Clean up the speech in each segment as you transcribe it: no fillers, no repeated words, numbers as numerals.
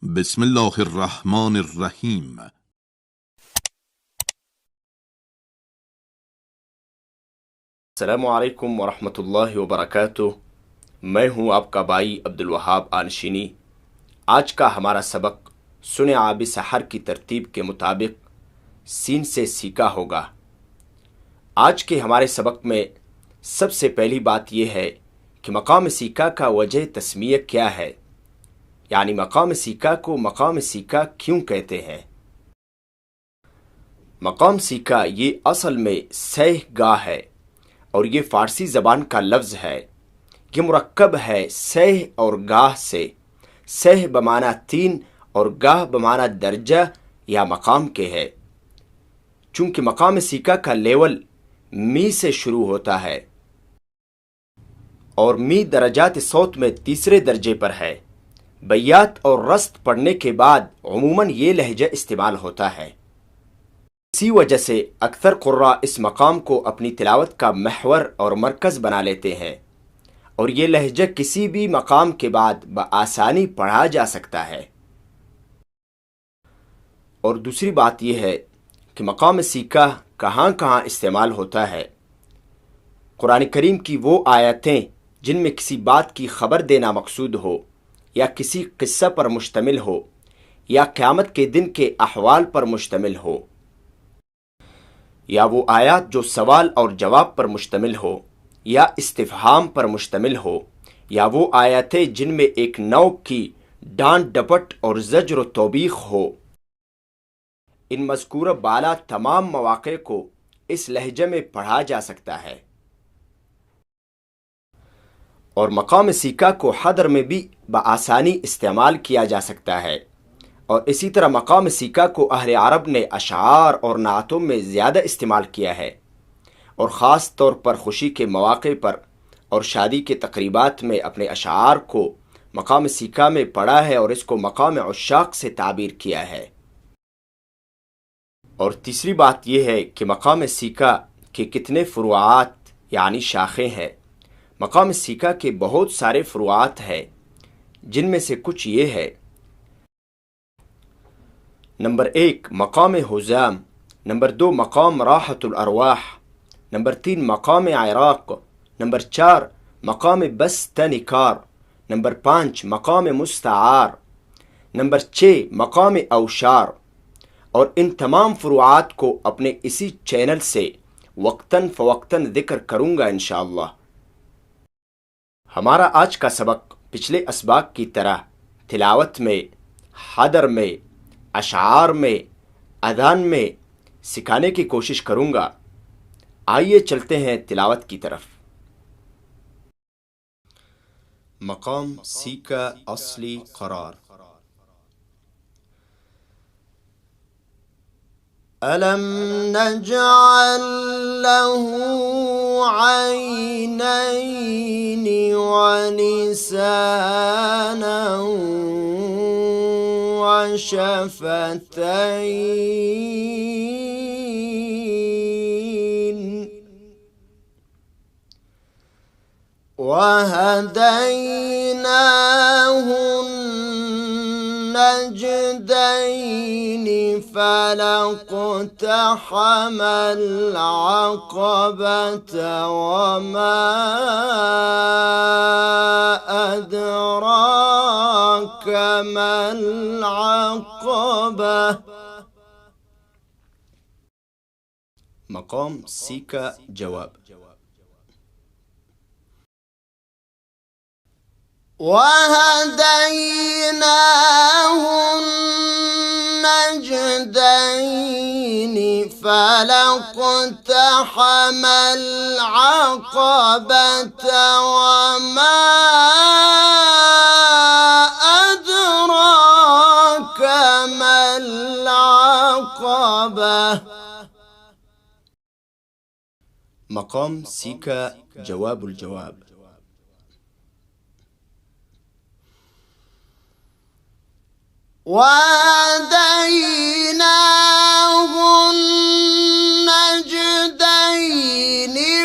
بسم الله الرحمن الرحیم. السلام علیکم ورحمۃ اللہ وبرکاتہ. میں ہوں آپ کا بھائی عبدالوہاب آنشینی. آج کا ہمارا سبق سن آب سحر کی ترتیب کے مطابق سین سے سیکھا ہوگا. آج کے ہمارے سبق میں سب سے پہلی بات یہ ہے کہ مقام سیکھا کا وجہ تسمیہ کیا ہے، یعنی مقام سیکھا کو مقام سیکھا کیوں کہتے ہیں. مقام سیکھا یہ اصل میں سہ گاہ ہے اور یہ فارسی زبان کا لفظ ہے. یہ مرکب ہے سہ اور گاہ سے. سہ بمعنی تین اور گاہ بمعنی درجہ یا مقام کے ہے. چونکہ مقام سیکھا کا لیول می سے شروع ہوتا ہے اور می درجات صوت میں تیسرے درجے پر ہے. بیات اور رست پڑھنے کے بعد عموماً یہ لہجہ استعمال ہوتا ہے. اسی وجہ سے اکثر قراء اس مقام کو اپنی تلاوت کا محور اور مرکز بنا لیتے ہیں اور یہ لہجہ کسی بھی مقام کے بعد بآسانی پڑھا جا سکتا ہے. اور دوسری بات یہ ہے کہ مقام سیکھا کہاں کہاں استعمال ہوتا ہے. قرآن کریم کی وہ آیتیں جن میں کسی بات کی خبر دینا مقصود ہو یا کسی قصہ پر مشتمل ہو یا قیامت کے دن کے احوال پر مشتمل ہو، یا وہ آیات جو سوال اور جواب پر مشتمل ہو یا استفہام پر مشتمل ہو، یا وہ آیتیں جن میں ایک نوع کی ڈانٹ ڈپٹ اور زجر و توبیخ ہو، ان مذکورہ بالا تمام مواقع کو اس لہجے میں پڑھا جا سکتا ہے. اور مقام سیکھا کو حدر میں بھی بآسانی استعمال کیا جا سکتا ہے. اور اسی طرح مقام سیکھا کو اہل عرب نے اشعار اور نعتوں میں زیادہ استعمال کیا ہے، اور خاص طور پر خوشی کے مواقع پر اور شادی کے تقریبات میں اپنے اشعار کو مقام سیکھا میں پڑھا ہے اور اس کو مقام عشاق سے تعبیر کیا ہے. اور تیسری بات یہ ہے کہ مقام سیکھا کے کتنے فروعات یعنی شاخیں ہیں. مقام سیکھا کے بہت سارے فروعات ہیں جن میں سے کچھ یہ ہے. نمبر 1 مقام حزام، نمبر 2 مقام راحت الارواح، نمبر 3 مقام عراق، نمبر 4 مقام بستنکار، نمبر 5 مقام مستعار، نمبر 6 مقام اوشار. اور ان تمام فروعات کو اپنے اسی چینل سے وقتاً فوقتاً ذکر کروں گا انشاءاللہ. ہمارا آج کا سبق پچھلے اسباق کی طرح تلاوت میں، حدر میں، اشعار میں، اذان میں سکھانے کی کوشش کروں گا. آئیے چلتے ہیں تلاوت کی طرف. مقام سیکھا اصلی قرار. أَلَمْ نَجْعَلْ لَهُ عَيْنَيْنِ وَلِسَانًا وَشَفَتَيْنِ وَهَدَيْنَاهُ النَّجْدَيْنِ فَلَاقْتَحَمَ الْعَقَبَةَ وَمَا أَدْرَاكَ مَا الْعَقَبَةُ. مقام سیکھا جواب. وَهَدَيْنَاهُ النَّجْدَيْنِ فَلَاقْتَحَمَ الْعَقَبَةَ وَمَا أَدْرَاكَ مَا الْعَقَبَةُ. مقام سیکھا جواب الجواب. وَهَدَيْنَاهُ النَّجْدَيْنِ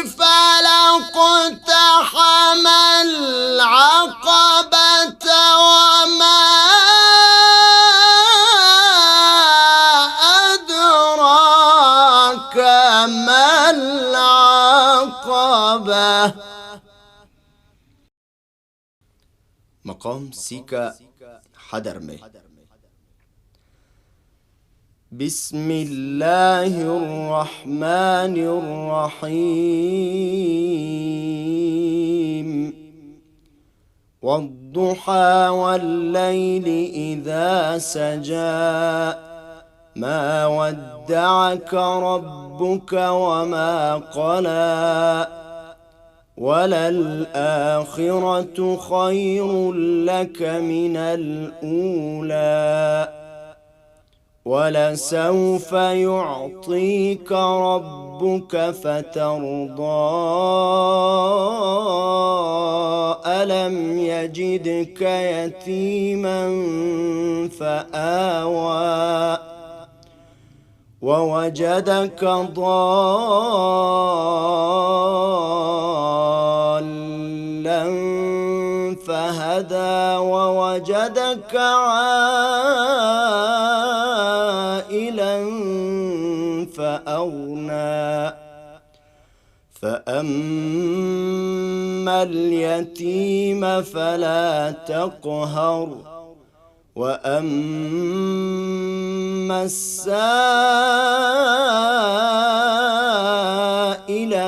فَلَاقْتَحَمَ الْعَقَبَةَ وَمَا मकाम सी का हदर में बिस्मिल्लाहिर्रहमानिर्रहीम वद्दुहा वल्लैलि इज़ा सजा मा वद्दअक रब्बुक वमा क़ला वललआखिरतु खैरुन लक मिनल ऊला वलसौफ युअतीक रब्बुक फतरदा अलम यजिदक यतीमन फआवा ववजदक ضالا فهدى ووجدك عائلا فأغنى فأما اليتيم فلا تقهر وأما السائل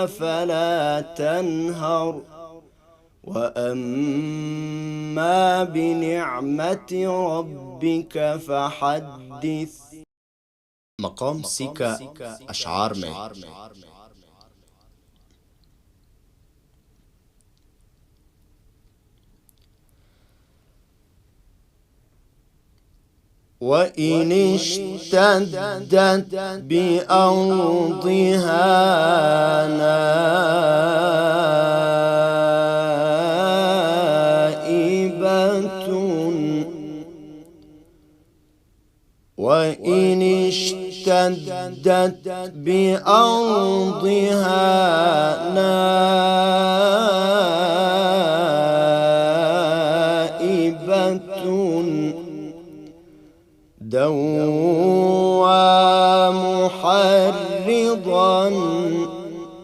فلا تنهر وأما بنعمة ربك فحدث मकाम सी का अशआर में وإن اشتدت بأرضها نائبة وإن اشتدت بأرضها نائبة دوى محرضا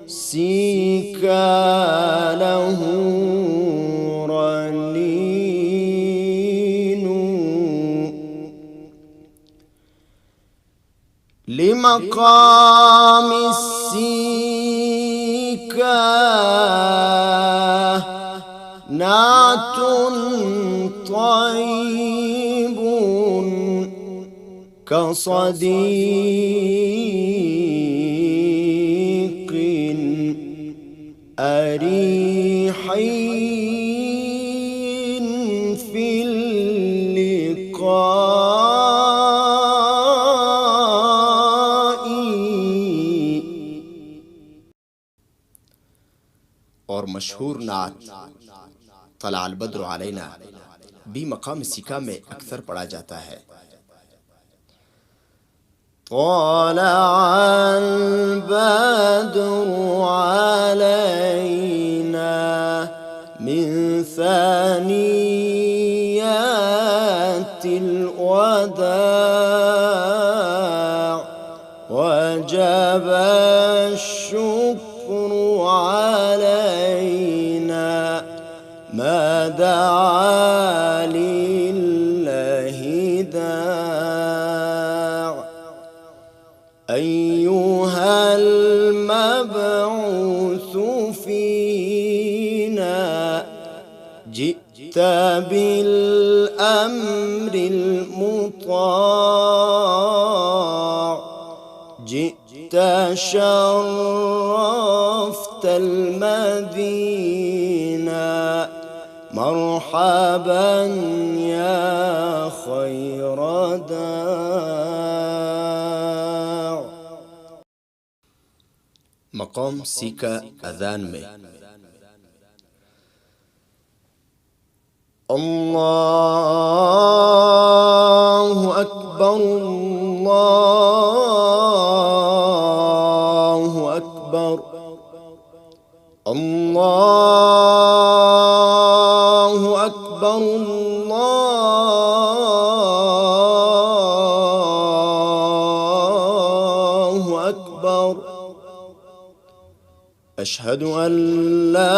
سيكا له رنين لمقام السيكا نعت طيب كصديق أريحي في اللقاء और मशहूर नात तला अल बद्र अलैना भी मकाम सिका में अक्सर पढ़ा जाता है। طلع البدر علينا من ثنيات الوداع وجب الشكر علينا ما دعا لله داع أيها المبعوث فينا جئت بالأمر المطاع جئت شرفت المدينة مرحبا يا خير داع मकाम सी का अज़ान में अल्लाहु अकबर अल्लाहु अकबर अल्लाहु अकबर अल्लाहु अकबर अशहदु अन ला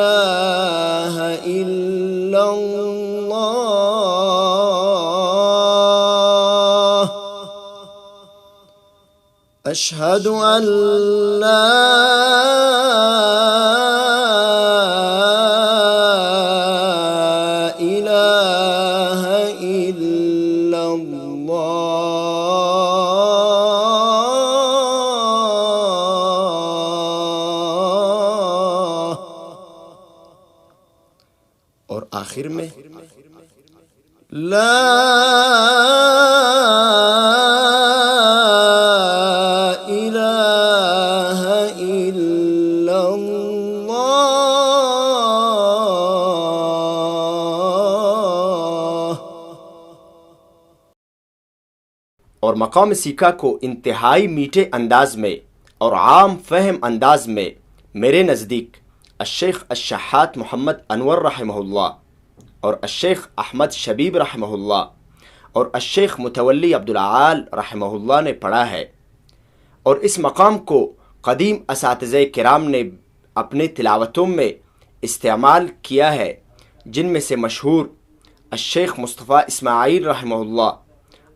إله إلا الله أشهد أن لا إله إلا الله اور آخر میں لا الہ الا اللہ۔ اور مقام سیکھا کو انتہائی میٹھے انداز میں اور عام فہم انداز میں میرے نزدیک الشیخ الشحات محمد انور رحمہ اللہ اور الشیخ احمد شبیب رحمہ اللہ اور الشیخ متولی عبدالعال رحمہ اللہ نے پڑھا ہے، اور اس مقام کو قدیم اساتذہ کرام نے اپنے تلاوتوں میں استعمال کیا ہے، جن میں سے مشہور الشیخ مصطفیٰ اسماعیل رحمہ اللہ،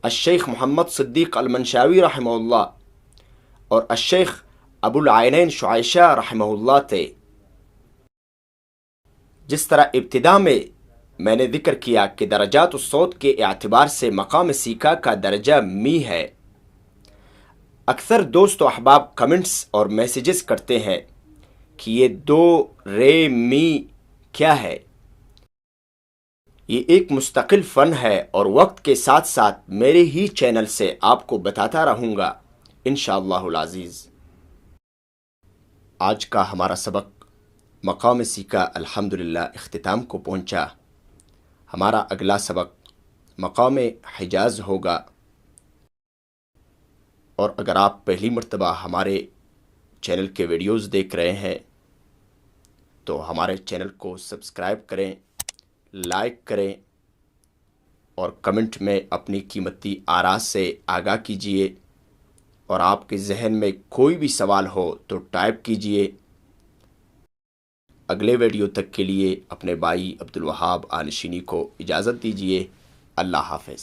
الشیخ محمد صدیق المنشاوی رحمہ اللہ اور الشیخ ابو العینین شعیشہ رحمہ اللہ تھے۔ جس طرح ابتدا میں نے ذکر کیا کہ درجات الصوت کے اعتبار سے مقام سیکھا کا درجہ می ہے، اکثر دوست و احباب کمنٹس اور میسیجز کرتے ہیں کہ یہ دو رے می کیا ہے۔ یہ ایک مستقل فن ہے اور وقت کے ساتھ ساتھ میرے ہی چینل سے آپ کو بتاتا رہوں گا انشاءاللہ العزیز۔ آج کا ہمارا سبق مقام سیکھا الحمدللہ اختتام کو پہنچا۔ ہمارا اگلا سبق مقام حجاز ہوگا، اور اگر آپ پہلی مرتبہ ہمارے چینل کے ویڈیوز دیکھ رہے ہیں تو ہمارے چینل کو سبسکرائب کریں، لائک کریں اور کمنٹ میں اپنی قیمتی آراء سے آگاہ کیجیے، اور آپ کے ذہن میں کوئی بھی سوال ہو تو ٹائپ کیجیے۔ اگلے ویڈیو تک کے لیے اپنے بھائی عبدالوہاب آنشینی کو اجازت دیجیے۔ اللہ حافظ۔